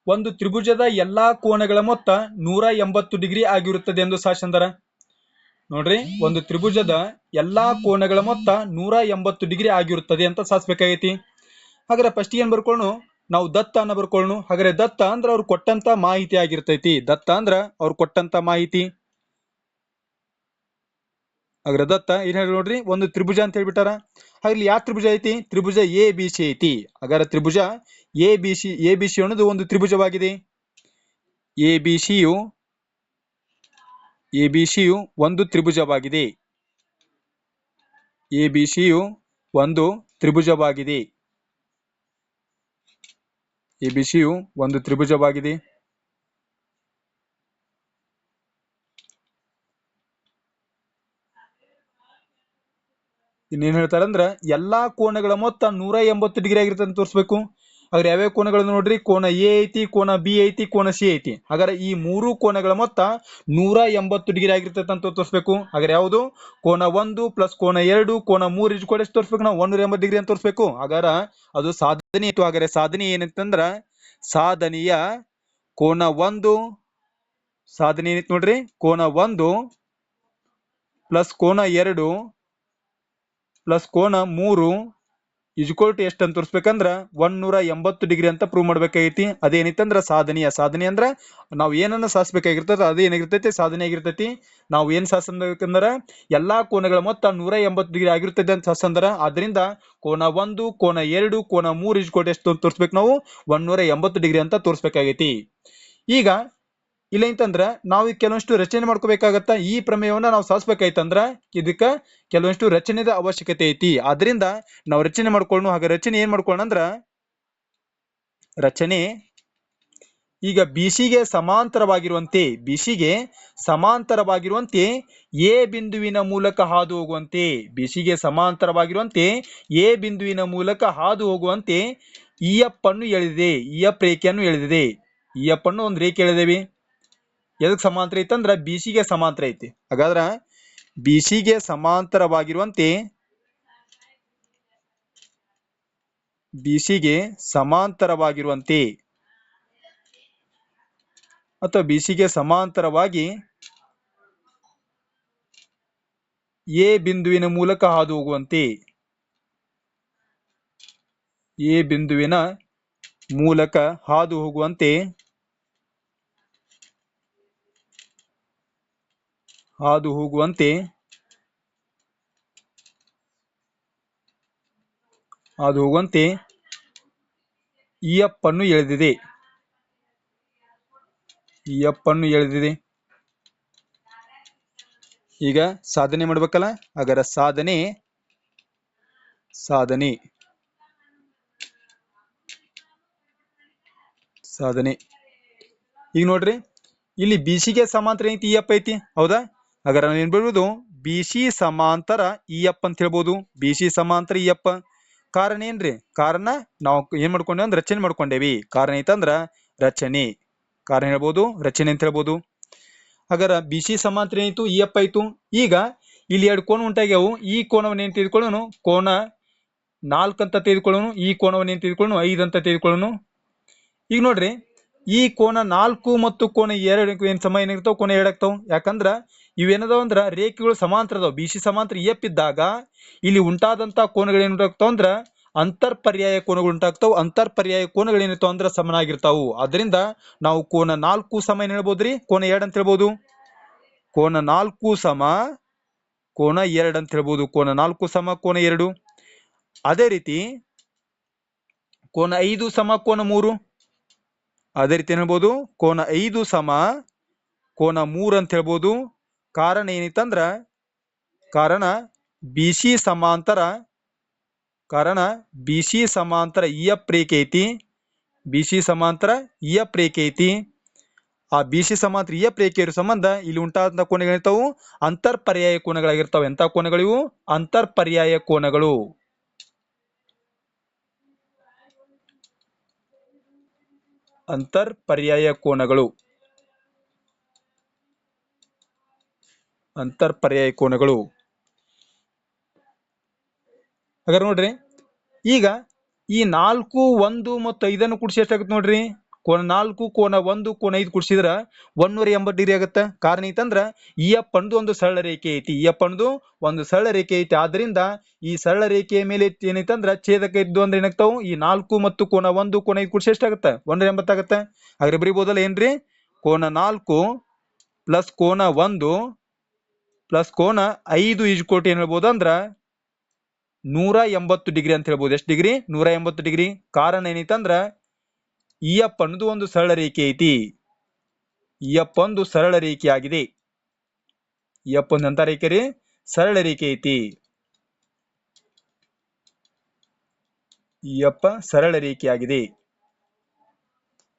ಒಂದು ತ್ರಿಭುಜದ ಎಲ್ಲಾ ಕೋನಗಳ ಮೊತ್ತ 180 ಡಿಗ್ರಿ ಆಗಿರುತ್ತದೆ ಎಂದು ಶಾಸಂದರ. ನೋಡ್ರಿ, ಒಂದು ತ್ರಿಭುಜದ ಎಲ್ಲಾ ಕೋನಗಳ ಮೊತ್ತ 180 ಡಿಗ್ರಿ ಆಗಿರುತ್ತದೆ ಅಂತ ಸಾಧಿಸಬೇಕಾಗೈತಿ. ಹಾಗಾದ್ರೆ ಫಸ್ಟ್ ಏನ್ ಬರ್ಕೊಳ್ಳೋಣ, ನಾವು ದತ್ತ ಅನ್ನ ಬರ್ಕೊಳ್ಳೋಣ. ಹಾಗಾದ್ರೆ ದತ್ತ ಅಂದ್ರ ಅವ್ರು ಕೊಟ್ಟಂತ ಮಾಹಿತಿ ಆಗಿರ್ತೈತಿ. ದತ್ತ ಅಂದ್ರ ಅವ್ರು ಕೊಟ್ಟಂತ ಮಾಹಿತಿ. ಹಾಗಾದ್ರೆ ದತ್ತ ಏನ್ ಹೇಳಿ ನೋಡ್ರಿ, ಒಂದು ತ್ರಿಭುಜ ಅಂತ ಹೇಳ್ಬಿಟ್ಟಾರ. ಹಾಗೆ ಯಾವ ತ್ರಿಭುಜ ಐತಿ? ತ್ರಿಭುಜ ಎ ಬಿ ಸಿ ಐತಿ. ಹಾಗಾದ್ರೆ ತ್ರಿಭುಜ ಎ ಬಿ ಸಿ ಅನ್ನೋದು ಒಂದು ತ್ರಿಭುಜವಾಗಿದೆ. ಎ ಬಿ ಸಿಯು ಒಂದು ತ್ರಿಭುಜವಾಗಿದೆ. ಎ ಬಿ ಸಿಯು ಒಂದು ತ್ರಿಭುಜವಾಗಿದೆ. ಎ ಬಿ ಸಿಯು ಒಂದು ತ್ರಿಭುಜವಾಗಿದೆ. ಇನ್ನೇನ್ ಹೇಳ್ತಾರಂದ್ರ ಎಲ್ಲಾ ಕೋನಗಳ ಮೊತ್ತ 180 ಡಿಗ್ರಿ ಆಗಿರುತ್ತೆ ಅಂತ ತೋರಿಸ್ಬೇಕು. ಹಾಗಾದ್ರೆ ಯಾವ್ಯಾವ ಕೋನಗಳನ್ನು ನೋಡ್ರಿ, ಕೋನ ಎ ಐತಿ, ಕೋನ ಬಿ ಐತಿ, ಕೋನ ಸಿ ಐತಿ. ಹಾಗಾದ್ರೆ ಈ ಮೂರು ಕೋನಗಳ ಮೊತ್ತ 180 ಡಿಗ್ರಿ ಆಗಿರ್ತೈತೆ ಅಂತ ತೋರಿಸ್ಬೇಕು. ಹಾಗಾದ್ರೆ ಯಾವುದು? ಕೋನ 1 ಪ್ಲಸ್ ಕೋನ 2 ಕೋನ 3 ಇಜ್ ಎಷ್ಟು ತೋರಿಸ್ಬೇಕು ನಾವು? 180 ಡಿಗ್ರಿ ಅಂತ ತೋರಿಸ್ಬೇಕು. ಹಾಗಾದ್ರೆ ಅದು ಸಾಧನೆ ಇತ್ತು. ಹಾಗಾದ್ರೆ ಸಾಧನೆ ಏನಂತಂದ್ರ ಸಾಧನೆಯ ಕೋನ 1 ಸಾಧನೆ ಏನಿತ್ತು ನೋಡ್ರಿ, ಕೋನ 1 ಪ್ಲಸ್ ಕೋನ 2 ಪ್ಲಸ್ ಕೋನ 3 ಇಜ್ಕೊಲ್ ಟು ಎಷ್ಟು ಅಂತ ತೋರಿಸ್ಬೇಕಂದ್ರ 180 ಡಿಗ್ರಿ ಅಂತ ಪ್ರೂವ್ ಮಾಡ್ಬೇಕಾಗೈತಿ. ಅದೇನಿತ್ತಂದ್ರ ಸಾಧನೆಯ ಸಾಧನೆ ಅಂದ್ರ ನಾವು ಏನನ್ನ ಸಾಧಿಸಬೇಕಾಗಿರ್ತದ ಅದು ಏನಾಗಿರ್ತೈತಿ? ಸಾಧನೆ ಆಗಿರ್ತೈತಿ. ನಾವು ಏನ್ ಸಾಧಿಸಬೇಕಂದ್ರ ಎಲ್ಲಾ ಕೋನಗಳ ಮೊತ್ತ 180 ಡಿಗ್ರಿ ಆಗಿರ್ತದೆ ಅಂತ ಸಾಧಿಸಂದ್ರ, ಆದ್ರಿಂದ ಕೋನ 1 ಕೋನ 2 ಕೋನ 3 ಇಜ್ಕೊಲ್ ಎಷ್ಟು ಅಂತ ತೋರಿಸ್ಬೇಕು ನಾವು? 180 ಡಿಗ್ರಿ ಅಂತ ತೋರಿಸ್ಬೇಕಾಗೈತಿ. ಈಗ ಇಲ್ಲ ಅಂತಂದ್ರ ನಾವು ಕೆಲವೊಂಷ್ಟು ರಚನೆ ಮಾಡ್ಕೋಬೇಕಾಗತ್ತ. ಈ ಪ್ರಮೇಯವನ್ನ ನಾವು ಸಾಧಿಸಬೇಕಾಯ್ತಂದ್ರ ಇದಕ್ಕ ಕೆಲವೊಂಷ್ಟು ರಚನೆದ ಅವಶ್ಯಕತೆ ಐತಿ. ಆದ್ರಿಂದ ನಾವು ರಚನೆ ಮಾಡ್ಕೊಳ್ಳೋಣ. ಹಾಗೆ ರಚನೆ ಏನ್ ಮಾಡ್ಕೊಳ್ಳೋಣ ಅಂದ್ರ, ರಚನೆ ಈಗ ಬಿಸಿಗೆ ಸಮಾಂತರವಾಗಿರುವಂತೆ ಎ ಬಿಂದುವಿನ ಮೂಲಕ ಹಾದು ಹೋಗುವಂತೆ, ಬಿಸಿಗೆ ಸಮಾಂತರವಾಗಿರುವಂತೆ ಎ ಬಿಂದುವಿನ ಮೂಲಕ ಹಾದು ಹೋಗುವಂತೆ ಇಎಫ್ ಅನ್ನು ಎಳೆದಿದೆ. ಇಎಫ್ ರೇಖೆಯನ್ನು ಎಳೆದಿದೆ. ಇಎಫ್ ಅನ್ನು ಒಂದು ರೇಖೆ ಎಳೆದೇವಿ. ಎದಕ್ ಸಮಾಂತರ ಐತಂದ್ರ ಬಿಸಿಗೆ ಸಮಾಂತರ ಐತಿ. ಹಾಗಾದ್ರ ಬಿಸಿಗೆ ಸಮಾಂತರವಾಗಿರುವಂತೆ ಅಥವಾ ಬಿಸಿಗೆ ಸಮಾಂತರವಾಗಿ ಎ ಬಿಂದುವಿನ ಮೂಲಕ ಹಾದು ಹೋಗುವಂತೆ, ಎ ಬಿಂದುವಿನ ಮೂಲಕ ಹಾದು ಹೋಗುವಂತೆ ಇಎಫ್ ಅನ್ನು ಎಳೆದಿದೆ. ಈಗ ಸಾಧನೆ ಮಾಡ್ಬೇಕಲ್ಲ. ಹಾಗಾದ್ರೆ ಸಾಧನೆ ಈಗ ನೋಡ್ರಿ, ಇಲ್ಲಿ ಬಿಸಿಗೆ ಸಮಾಂತರ ಐತಿ, ಇಎಫ್ ಐತಿ, ಹೌದಾ? ಹಾಗಾದ್ರೆ ನಾವು ಏನ್ ಹೇಳ್ಬೋದು? ಬಿಸಿ ಸಮಾಂತರ ಇಎಫ್ ಅಂತ ಹೇಳ್ಬೋದು. ಬಿಸಿ ಸಮಾಂತರ ಇಎಫ್. ಕಾರಣ ಏನ್ರಿ? ಕಾರಣ ನಾವು ಏನ್ ಮಾಡ್ಕೊಂಡೇವಿ ಅಂದ್ರೆ ರಚನೆ ಮಾಡ್ಕೊಂಡೇವಿ. ಕಾರಣ ಐತಂದ್ರ ರಚನೆ. ಕಾರಣ ಹೇಳ್ಬೋದು, ರಚನೆ ಅಂತ ಹೇಳ್ಬೋದು. ಹಾಗಾದ್ರೆ ಬಿಸಿ ಸಮಾಂತರ ಏನಿತ್ತು? ಇಎಫ್ ಆಯ್ತು. ಈಗ ಇಲ್ಲಿ ಎರಡು ಕೋನ ಉಂಟಾಗ್ಯಾವು. ಈ ಕೋನವನ್ನು ಏನ್ ತೆಗೆದುಕೊಳ್ಳೋಣ? ಕೋನ 4 ಅಂತ ತೆಗೆದುಕೊಳ್ಳೋಣ. ಈ ಕೋನವನ್ನು ಏನ್ ತೆಗೆದುಕೊಳ್ಳೋಣ? 5 ಅಂತ ತೆಗೆದುಕೊಳ್ಳೋಣ. ಈಗ ನೋಡ್ರಿ, ಈ ಕೋನ 4 ಮತ್ತು ಕೋನ 2 ಏನ್ ಸಮ ಏನಾಗ್ತಾವ? ಕೋನ 2 ಆಗ್ತಾವ. ಯಾಕಂದ್ರ ಇವೇನದಾವ ಅಂದ್ರ ರೇಖೆಗಳು ಸಮಾಂತರ ಅದಾವ. ಬಿಸಿ ಸಮಾಂತರ ಇಎಫ್ ಇದ್ದಾಗ ಇಲ್ಲಿ ಉಂಟಾದಂತ ಕೋನಗಳು ಏನಾಗ್ತಾವ ಅಂದ್ರ ಅಂತರ್ಪರ್ಯಾಯ ಕೋನಗಳು ಉಂಟಾಗ್ತಾವ. ಅಂತರ್ಪರ್ಯಾಯ ಕೋನಗಳು ಏನಿರ್ತಾವ ಅಂದ್ರ ಸಮನಾಗಿರ್ತಾವು. ಅದರಿಂದ ನಾವು ಕೋನ 4 ಸಮ ಏನ್ ಹೇಳ್ಬೋದ್ರಿ? ಕೋನ 2 ಅಂತ ಹೇಳ್ಬೋದು. ಕೋನ 4 ಸಮ ಕೋನ 2 ಅಂತ ಹೇಳ್ಬೋದು. ಕೋನ 4 ಸಮ ಕೋನ 2. ಅದೇ ರೀತಿ ಕೋನ 5 ಸಮ ಕೋನ 3. ಅದೇ ರೀತಿ ಏನ್ ಹೇಳ್ಬೋದು? ಕೋನ 5 ಸಮ ಕೋನ 3 ಅಂತ ಹೇಳ್ಬೋದು. ಕಾರಣ ಏನಿತ್ತಂದ್ರ ಬಿಸಿ ಸಮಾಂತರ ಇಎಫ್ ರೇಖೆ ಐತಿ. ಬಿಸಿ ಸಮಾಂತರ ಇಎಫ್ ರೇಖೆ ಐತಿ. ಆ ಬಿಸಿ ಸಮಾಂತರ ಇಎಫ್ ರೇಖೆ ಇರೋ ಸಂಬಂಧ ಇಲ್ಲಿ ಉಂಟಾದ ಕೋನಗಳಿರ್ತಾವು ಅಂತರ್ಪರ್ಯಾಯ ಕೋನಗಳಾಗಿರ್ತಾವೆ. ಎಂತ ಕೋನಗಳಿವು? ಅಂತರ್ಪರ್ಯಾಯ ಕೋನಗಳು. ಅಂತರ್ಪರ್ಯಾಯ ಕೋನಗಳು. ಅಂತರ್ ಪರ್ಯಾಯ ಕೋನಗಳು. ಹಾಗಾದ್ರೆ ನೋಡ್ರಿ, ಈಗ ಈ 4, 1 ಮತ್ತು 5 ಕೂಡಿಸಿ ಎಷ್ಟಾಗುತ್ತೆ ನೋಡ್ರಿ, ಕೋನ 4, ಕೋನ 1, ಕೋನ 5 ಕೂಡಿಸಿದ್ರ 180 ಡಿಗ್ರಿ ಆಗುತ್ತೆ. ಕಾರಣ ಐತಂದ್ರ ಈ ಎಫ್ ಅನ್ನೋದು ಒಂದು ಸರಳ ರೇಖೆ ಐತಿ. ಈ ಎಫ್ ಅನ್ನೋದು ಒಂದು ಸರಳ ರೇಖೆ ಐತಿ. ಆದ್ರಿಂದ ಈ ಸರಳ ರೇಖೆಯ ಮೇಲೆ ಏನೈತಂದ್ರ ಛೇದಕ ಇದ್ದು ಅಂದ್ರೆ ಏನಾಗ್ತಾವು, ಈ 4 ಮತ್ತು ಕೋನ 1, ಕೋನ 5 ಕೂಡಿಸಿ ಎಷ್ಟಾಗುತ್ತೆ, 180 ಆಗುತ್ತೆ. ಹಾಗಾದ್ರೆ ಬರೀಬಹುದಲ್ಲ ಏನ್ರಿ, ಕೋನ 4 ಪ್ಲಸ್ ಕೋನ 1 ಪ್ಲಸ್ ಕೋನ 5 ಈಜ್ಕೋಟ್ ಏನ್ ಹೇಳ್ಬೋದು ಅಂದ್ರ 180 ಡಿಗ್ರಿ ಅಂತ ಹೇಳ್ಬೋದು. ಎಷ್ಟು ಡಿಗ್ರಿ, 180 ಡಿಗ್ರಿ. ಕಾರಣ ಏನೈತಂದ್ರ ಇ ಎಫ್ ಅನ್ನೋದು ಒಂದು ಸರಳ ರೇಖೆ ಐತಿ. ಇ ಎಫ್ ಒಂದು ಸರಳ ರೇಖೆ ಆಗಿದೆ. ಇ ಎಫ್ ಒಂದು ಅಂತ ರೇಖೆ ರೀ, ಸರಳ ರೇಖೆ ಐತಿ. ಇ ಎಫ್ ಸರಳ ರೇಖೆ ಆಗಿದೆ.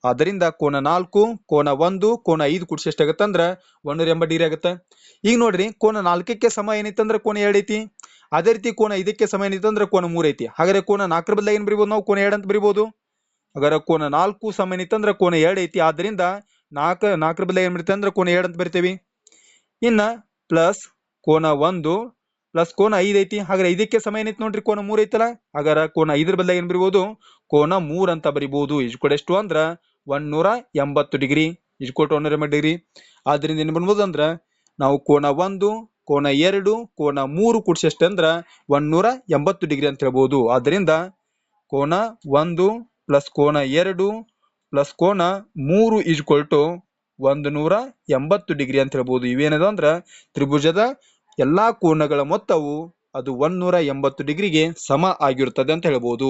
ಆದ್ದರಿಂದ ಕೋನ 4, ಕೋನ 1, ಕೋನ 5 ಕೂಡಿಸಿ ಎಷ್ಟಾಗತ್ತೆ ಅಂದ್ರ 180 ಡಿಗ್ರಿ ಆಗುತ್ತೆ. ಈಗ ನೋಡ್ರಿ, ಕೋನ 4ಕ್ಕೆ ಸಮ ಏನೈತಂದ್ರ ಕೋನ 2 ಐತಿ. ಅದೇ ರೀತಿ ಕೋನ 5ಕ್ಕೆ ಸಮ ಏನೈತಂದ್ರ ಕೋನ 3 ಐತಿ. ಹಾಗಾದ್ರೆ ಕೋನ 4 ಬದಲಾಗಿ ಏನ್ ಬರಿಬಹುದು ನಾವು, ಕೋನ 2 ಅಂತ ಬರಿಬಹುದು. ಹಾಗಾದ್ರೆ ಕೋನ 4 ಸಮ ಏನೈತಂದ್ರ ಕೋನ 2 ಐತಿ. ಆದ್ರಿಂದ 4 ಬದಲಾಗಿ ಏನ್ ಬರಿತೇವೆ ಅಂದ್ರೆ ಕೋನ 2 ಅಂತ ಬರಿತೇವಿ. ಇನ್ನ ಪ್ಲಸ್ ಕೋನ 1 ಪ್ಲಸ್ ಕೋನ 5 ಐತಿ. ಹಾಗಾದ್ರೆ 5ಕ್ಕೆ ಸಮ ಏನೈತಿ ನೋಡ್ರಿ, ಕೋನ 3 ಐತಲ್ಲ. ಹಾಗಾದ್ರೆ ಕೋನ 5 ಬದಲಾಗಿ ಏನ್ ಬರಿಬಹುದು, ಕೋನ 3 ಅಂತ ಬರಿಬಹುದು. ಇಜ್ಕೊಟ್ ಎಷ್ಟು ಅಂದ್ರ 180 ಡಿಗ್ರಿ. ಇಜ್ಕೊಟ್ 180 ಡಿಗ್ರಿ. ಆದ್ರಿಂದ ಏನ್ ಬನ್ಬೋದು ಅಂದ್ರ ನಾವು ಕೋನ 1, ಕೋನ 2, ಕೋನ 3 ಕೂಡಿಸಿ ಎಷ್ಟು ಅಂದ್ರ 180 ಡಿಗ್ರಿ ಅಂತ ಹೇಳ್ಬೋದು. ಆದ್ರಿಂದ ಕೋನ 1 ಪ್ಲಸ್ ಕೋನ 2 ಪ್ಲಸ್ ಕೋನ 3 ಈಜ್ಕೊಲ್ಟು 180 ಡಿಗ್ರಿ ಅಂತ ಹೇಳ್ಬೋದು. ಇವೇನದು ಅಂದ್ರ ತ್ರಿಭುಜದ ಎಲ್ಲಾ ಕೋನಗಳ ಮೊತ್ತವು ಅದು 180 ಡಿಗ್ರಿಗೆ ಸಮ ಆಗಿರುತ್ತದೆ ಅಂತ ಹೇಳ್ಬೋದು.